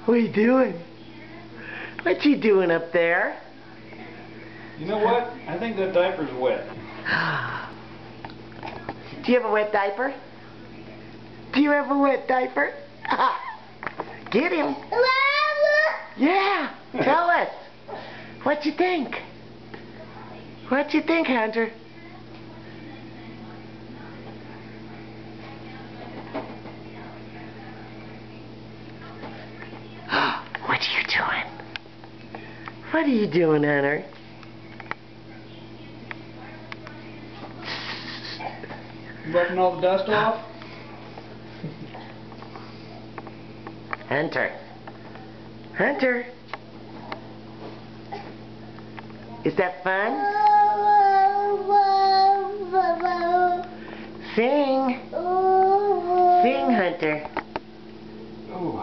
What are you doing? What you doing up there? You know what? I think that diaper's wet. Do you have a wet diaper? Do you have a wet diaper? Get him. Yeah. Tell us. What you think? What you think, Hunter? What are you doing? What are you doing, Hunter? Wiping all the dust off? Hunter. Hunter. Is that fun? Sing. Sing, Hunter. Ooh.